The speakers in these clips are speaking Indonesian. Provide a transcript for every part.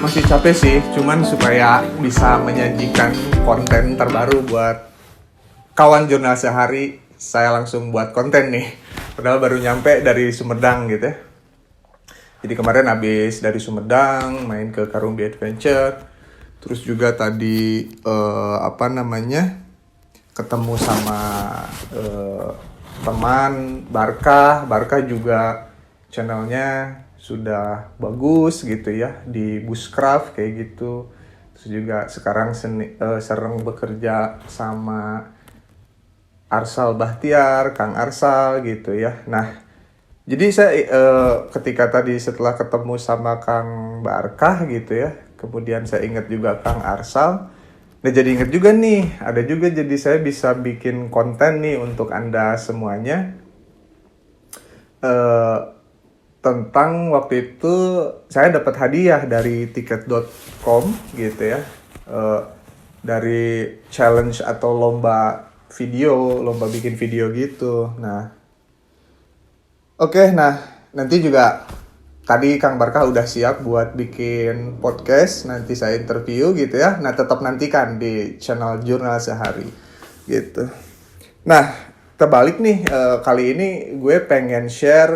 Masih capek sih, cuman supaya bisa menyajikan konten terbaru buat kawan jurnal sehari, saya langsung buat konten nih. Padahal baru nyampe dari Sumedang gitu ya. Jadi kemarin habis dari Sumedang main ke Karumbi Adventure. Terus juga tadi ketemu sama teman Barkah juga channelnya sudah bagus gitu ya di Bushcraft kayak gitu. Terus juga sekarang sering bekerja sama Arsal Bahtiar, Kang Arsal gitu ya. Nah, jadi saya ketika tadi setelah ketemu sama Kang Barkah gitu ya, kemudian saya ingat juga Kang Arsal. Nah jadi ingat juga nih, ada juga jadi saya bisa bikin konten nih untuk Anda semuanya. Tentang waktu itu saya dapat hadiah dari tiket.com gitu ya. Dari challenge atau lomba bikin video gitu. Nah, nanti juga tadi Kang Barkah udah siap buat bikin podcast, nanti saya interview gitu ya. Nah, tetap nantikan di channel Jurnal Sehari gitu. Nah, terbalik nih, kali ini gue pengen share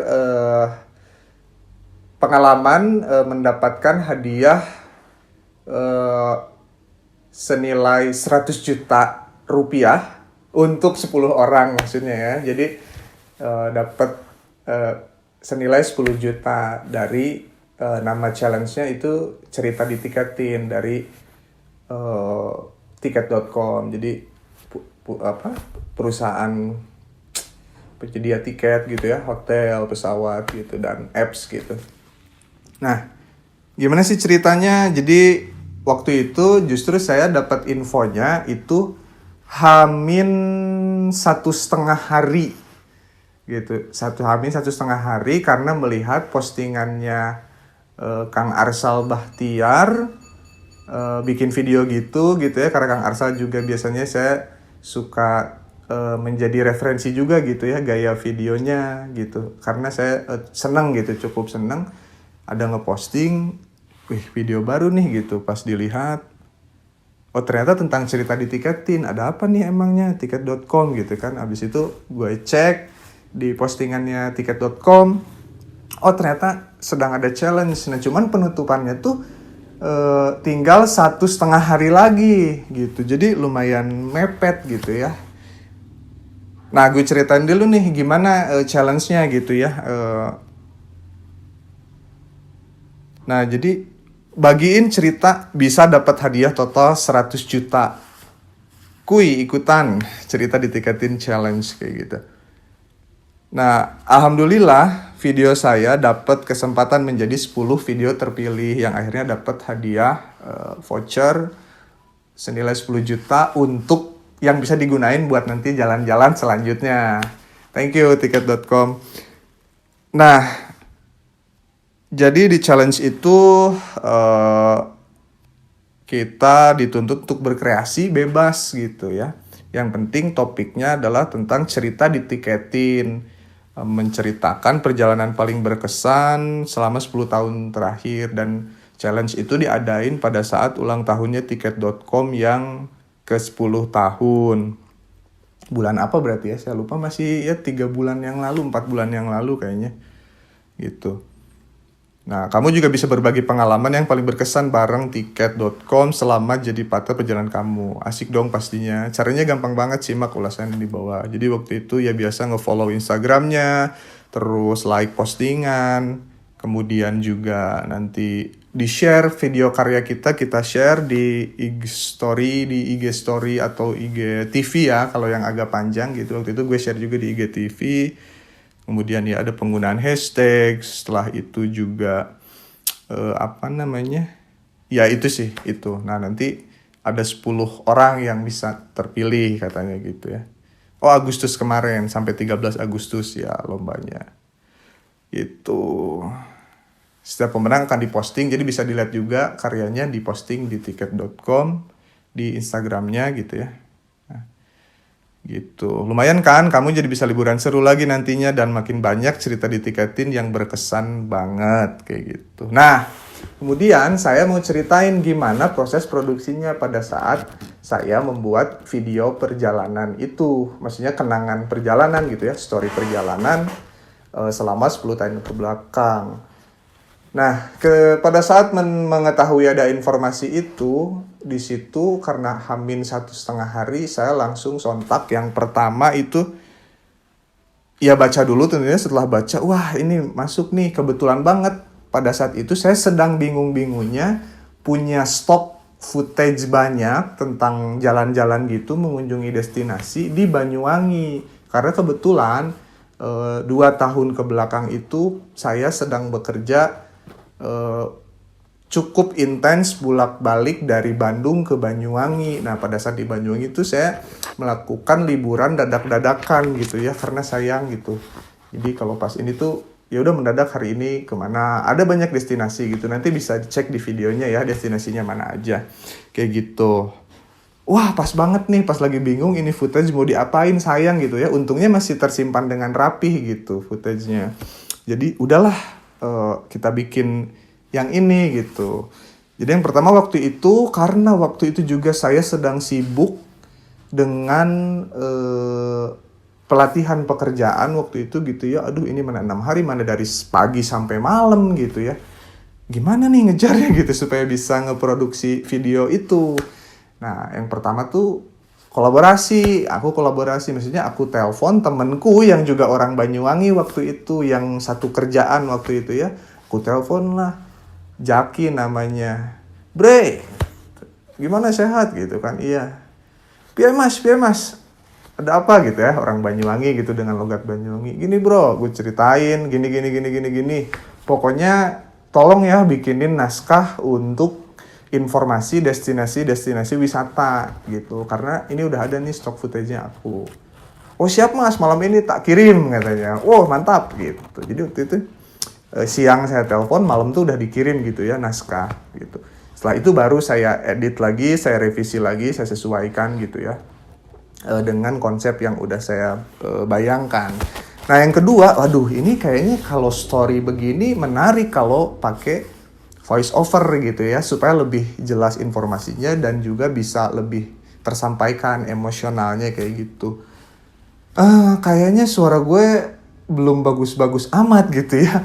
pengalaman mendapatkan hadiah senilai 100 juta rupiah untuk 10 orang maksudnya ya. Jadi dapat senilai 10 juta dari nama challenge-nya itu cerita ditiketin dari tiket.com. Jadi perusahaan penyedia tiket gitu ya, hotel, pesawat gitu dan apps gitu. Nah, gimana sih ceritanya? Jadi waktu itu justru saya dapat infonya itu Hamin 1,5 hari gitu. Hamin 1,5 hari karena melihat postingannya Kang Arsal Bahtiar bikin video gitu ya. Karena Kang Arsal juga biasanya saya suka menjadi referensi juga gitu ya gaya videonya gitu. Karena saya seneng gitu, cukup seneng. Ada ngeposting, video baru nih gitu. Pas dilihat, oh ternyata tentang cerita ditiketin. Ada apa nih emangnya tiket.com gitu kan. Abis itu gue cek di postingannya tiket.com. Oh ternyata sedang ada challenge. Nah cuman penutupannya tuh tinggal 1,5 hari lagi gitu. Jadi lumayan mepet gitu ya. Nah gue ceritain dulu nih gimana challenge-nya gitu ya. Nah jadi bagiin cerita bisa dapat hadiah total 100 juta. Kui ikutan cerita ditiketin challenge kayak gitu. Nah alhamdulillah video saya dapat kesempatan menjadi 10 video terpilih yang akhirnya dapat hadiah voucher senilai 10 juta untuk yang bisa digunain buat nanti jalan-jalan selanjutnya. Thank you tiket.com. Nah jadi di challenge itu kita dituntut untuk berkreasi bebas gitu ya. Yang penting topiknya adalah tentang cerita ditiketin, menceritakan perjalanan paling berkesan selama 10 tahun terakhir. Dan challenge itu diadain pada saat ulang tahunnya tiket.com yang ke 10 tahun. Bulan apa berarti ya? Saya lupa, masih ya 3 bulan yang lalu, 4 bulan yang lalu kayaknya gitu. Nah, kamu juga bisa berbagi pengalaman yang paling berkesan bareng tiket.com selama jadi partner perjalanan kamu. Asik dong pastinya. Caranya gampang banget, simak ulasan di bawah. Jadi waktu itu ya biasa nge-follow Instagramnya, terus like postingan, kemudian juga nanti di-share video karya kita share di IG story atau IG TV ya, kalau yang agak panjang gitu. Waktu itu gue share juga di IG TV. Kemudian ya ada penggunaan hashtag, setelah itu juga ya itu sih itu. Nah nanti ada 10 orang yang bisa terpilih katanya gitu ya. Oh Agustus kemarin sampai 13 Agustus ya lombanya. Itu setiap pemenang akan diposting, jadi bisa dilihat juga karyanya diposting di tiket.com, di Instagramnya gitu ya. Gitu. Lumayan kan, kamu jadi bisa liburan seru lagi nantinya dan makin banyak cerita ditiketin yang berkesan banget kayak gitu. Nah, Kemudian saya mau ceritain gimana proses produksinya pada saat saya membuat video perjalanan itu. Maksudnya kenangan perjalanan gitu ya, story perjalanan selama 10 tahun ke belakang. Nah, pada saat mengetahui ada informasi itu, di situ karena Hamin 1,5 hari, saya langsung sontak. Yang pertama itu, ya baca dulu tentunya. Setelah baca, wah ini masuk nih, kebetulan banget. Pada saat itu saya sedang bingung-bingungnya punya stok footage banyak tentang jalan-jalan gitu, mengunjungi destinasi di Banyuwangi. Karena kebetulan 2 tahun ke belakang itu saya sedang bekerja cukup intens bolak-balik dari Bandung ke Banyuwangi. Nah, pada saat di Banyuwangi itu saya melakukan liburan dadak-dadakan gitu ya, karena sayang gitu. Jadi kalau pas ini tuh ya udah mendadak hari ini kemana, ada banyak destinasi gitu, nanti bisa cek di videonya ya destinasinya mana aja kayak gitu. Wah pas banget nih, pas lagi bingung ini footage mau diapain, sayang gitu ya, untungnya masih tersimpan dengan rapih gitu footage-nya. Jadi udahlah kita bikin yang ini gitu. Jadi yang pertama waktu itu, karena waktu itu juga saya sedang sibuk dengan pelatihan pekerjaan waktu itu gitu ya. Aduh ini mana 6 hari, mana dari pagi sampai malam gitu ya. Gimana nih ngejarnya gitu supaya bisa ngeproduksi video itu. Nah yang pertama tuh kolaborasi. Aku kolaborasi, maksudnya aku telepon temenku yang juga orang Banyuwangi waktu itu, yang satu kerjaan waktu itu ya. Aku telepon lah, Jaki namanya. Bre, gimana sehat gitu kan? Iya. Piye mas. Ada apa gitu ya, orang Banyuwangi gitu dengan logat Banyuwangi. Gini bro, gue ceritain gini. Pokoknya tolong ya bikinin naskah untuk informasi destinasi wisata gitu. Karena ini udah ada nih stok footage-nya aku. Oh siap mas, malam ini tak kirim katanya. Oh mantap gitu. Jadi waktu itu siang saya telepon, malam tuh udah dikirim gitu ya naskah gitu. Setelah itu baru saya edit lagi, saya revisi lagi, saya sesuaikan gitu ya. Dengan konsep yang udah saya bayangkan. Nah yang kedua, waduh ini kayaknya kalau story begini menarik kalau pakai voice over gitu ya, supaya lebih jelas informasinya dan juga bisa lebih tersampaikan emosionalnya kayak gitu. Kayaknya suara gue belum bagus-bagus amat gitu ya.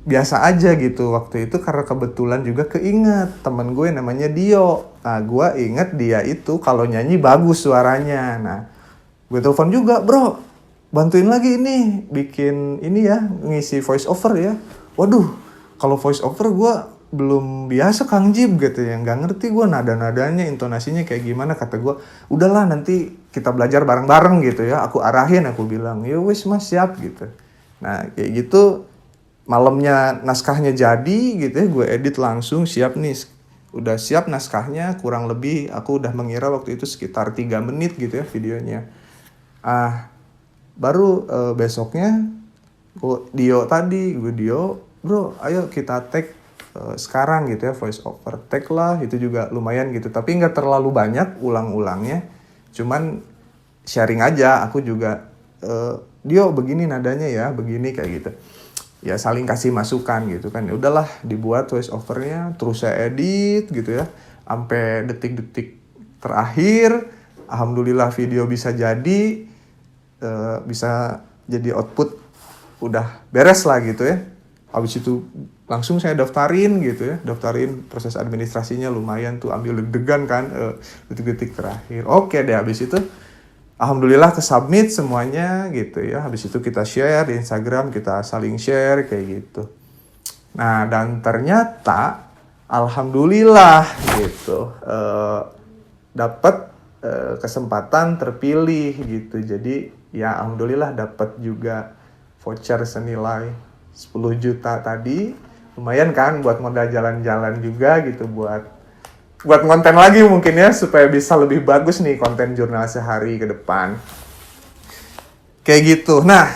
Biasa aja gitu waktu itu, karena kebetulan juga keinget temen gue namanya Dio. Nah gue inget dia itu kalau nyanyi bagus suaranya. Nah gue telepon juga, bro bantuin lagi ini bikin ini ya, ngisi voice over ya. Waduh kalau voice over gue belum biasa Kang Jib gitu ya, nggak ngerti gue nada-nadanya, intonasinya kayak gimana. Kata gue udahlah nanti kita belajar bareng-bareng gitu ya, aku arahin, aku bilang ya wis mas siap gitu. Nah kayak gitu malamnya naskahnya jadi gitu ya, gue edit langsung, siap nih, udah siap naskahnya, kurang lebih aku udah mengira waktu itu sekitar 3 menit gitu ya videonya. Baru besoknya Dio bro ayo kita tag sekarang gitu ya, voice over tag lah, itu juga lumayan gitu, tapi nggak terlalu banyak ulang-ulangnya, cuman sharing aja, aku juga Dio begini nadanya ya, begini kayak gitu. Ya saling kasih masukan gitu kan. Ya udahlah dibuat voice overnya, terus saya edit gitu ya sampai detik-detik terakhir. Alhamdulillah video bisa jadi output udah beres lah gitu ya. Habis itu langsung saya daftarin gitu ya, daftarin, proses administrasinya lumayan tuh, ambil deg-degan kan detik-detik terakhir. Oke deh, habis itu alhamdulillah kesubmit semuanya gitu ya. Habis itu kita share di Instagram, kita saling share kayak gitu. Nah dan ternyata alhamdulillah gitu dapat kesempatan terpilih gitu. Jadi ya alhamdulillah dapat juga voucher senilai 10 juta tadi. Lumayan kan buat modal jalan-jalan juga gitu, buat konten lagi mungkin ya, supaya bisa lebih bagus nih konten jurnal sehari ke depan. Kayak gitu. Nah,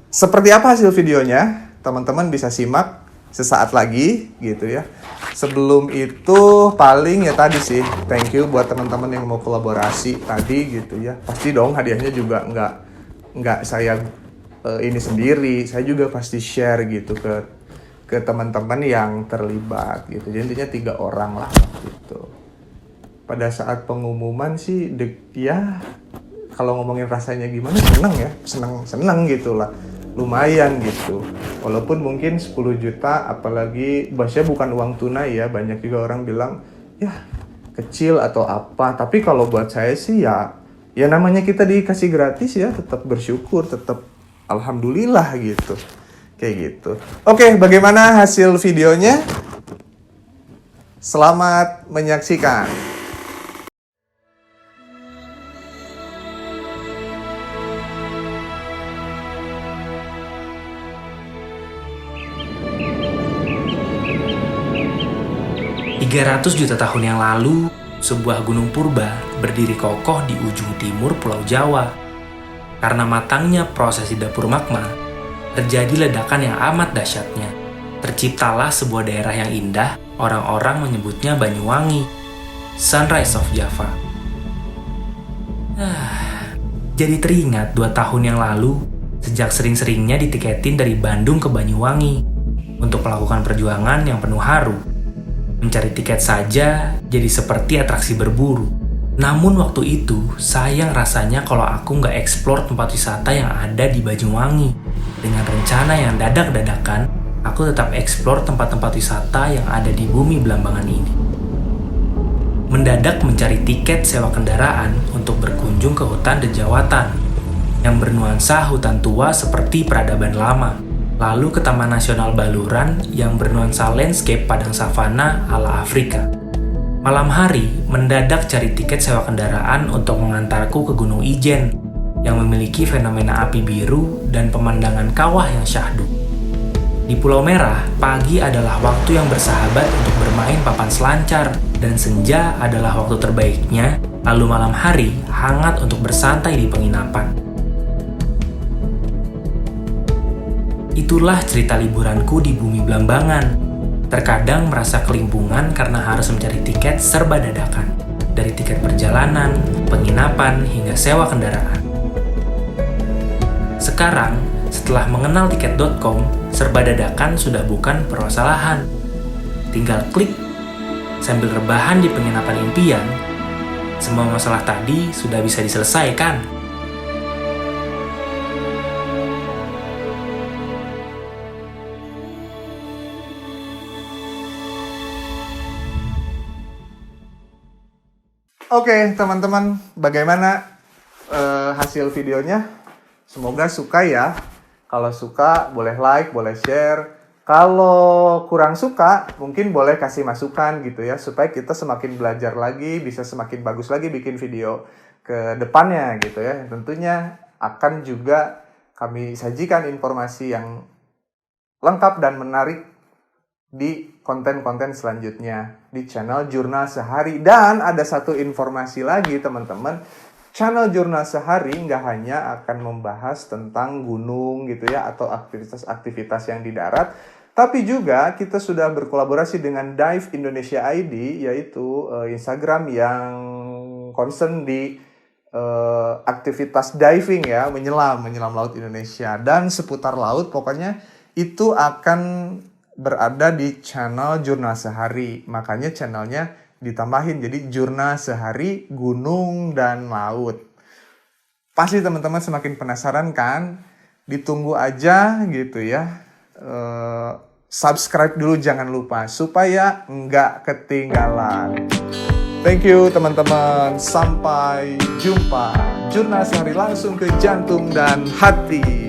seperti apa hasil videonya? Teman-teman bisa simak sesaat lagi gitu ya. Sebelum itu paling ya tadi sih, thank you buat teman-teman yang mau kolaborasi tadi gitu ya. Pasti dong hadiahnya juga nggak saya ini sendiri. Saya juga pasti share gitu ke ke teman-teman yang terlibat gitu. Jadi intinya 3 orang lah waktu itu. Pada saat pengumuman sih ya kalau ngomongin rasanya gimana, seneng gitu lah, lumayan gitu. Walaupun mungkin 10 juta, apalagi bahasanya bukan uang tunai ya, banyak juga orang bilang ya kecil atau apa. Tapi kalau buat saya sih ya namanya kita dikasih gratis ya, tetap bersyukur, tetap alhamdulillah gitu, kayak gitu. Oke, bagaimana hasil videonya? Selamat menyaksikan. $300 juta tahun yang lalu, sebuah gunung purba berdiri kokoh di ujung timur Pulau Jawa. Karena matangnya proses di dapur magma, terjadi ledakan yang amat dahsyatnya. Terciptalah sebuah daerah yang indah, orang-orang menyebutnya Banyuwangi, Sunrise of Java. Jadi teringat 2 tahun yang lalu, sejak sering-seringnya ditiketin dari Bandung ke Banyuwangi untuk melakukan perjuangan yang penuh haru. Mencari tiket saja jadi seperti atraksi berburu. Namun waktu itu, sayang rasanya kalau aku nggak eksplor tempat wisata yang ada di Banyuwangi. Dengan rencana yang dadak-dadakan, aku tetap eksplor tempat-tempat wisata yang ada di bumi Belambangan ini. Mendadak mencari tiket sewa kendaraan untuk berkunjung ke hutan Dejawatan, yang bernuansa hutan tua seperti peradaban lama. Lalu ke Taman Nasional Baluran yang bernuansa landscape padang savana ala Afrika. Malam hari, mendadak cari tiket sewa kendaraan untuk mengantarku ke Gunung Ijen yang memiliki fenomena api biru dan pemandangan kawah yang syahdu. Di Pulau Merah, pagi adalah waktu yang bersahabat untuk bermain papan selancar dan senja adalah waktu terbaiknya, lalu malam hari hangat untuk bersantai di penginapan. Itulah cerita liburanku di bumi Belambangan. Terkadang merasa kelimpungan karena harus mencari tiket serba dadakan. Dari tiket perjalanan, penginapan, hingga sewa kendaraan. Sekarang, setelah mengenal tiket.com, serba dadakan sudah bukan permasalahan. Tinggal klik, sambil rebahan di penginapan impian, semua masalah tadi sudah bisa diselesaikan. Oke, teman-teman, bagaimana hasil videonya? Semoga suka ya. Kalau suka, boleh like, boleh share. Kalau kurang suka, mungkin boleh kasih masukan gitu ya, supaya kita semakin belajar lagi, bisa semakin bagus lagi bikin video ke depannya gitu ya. Tentunya akan juga kami sajikan informasi yang lengkap dan menarik di konten-konten selanjutnya di channel Jurnal Sehari. Dan ada satu informasi lagi teman-teman, channel Jurnal Sehari nggak hanya akan membahas tentang gunung gitu ya, atau aktivitas-aktivitas yang di darat, tapi juga kita sudah berkolaborasi dengan Dive Indonesia ID, yaitu Instagram yang concern di aktivitas diving ya, menyelam laut Indonesia dan seputar laut. Pokoknya itu akan berada di channel Jurnal Sehari. Makanya channelnya ditambahin jadi Jurnal Sehari Gunung dan Laut. Pasti teman-teman semakin penasaran kan? Ditunggu aja gitu ya. Subscribe dulu jangan lupa supaya nggak ketinggalan. Thank you teman-teman. Sampai jumpa. Jurnal Sehari langsung ke jantung dan hati.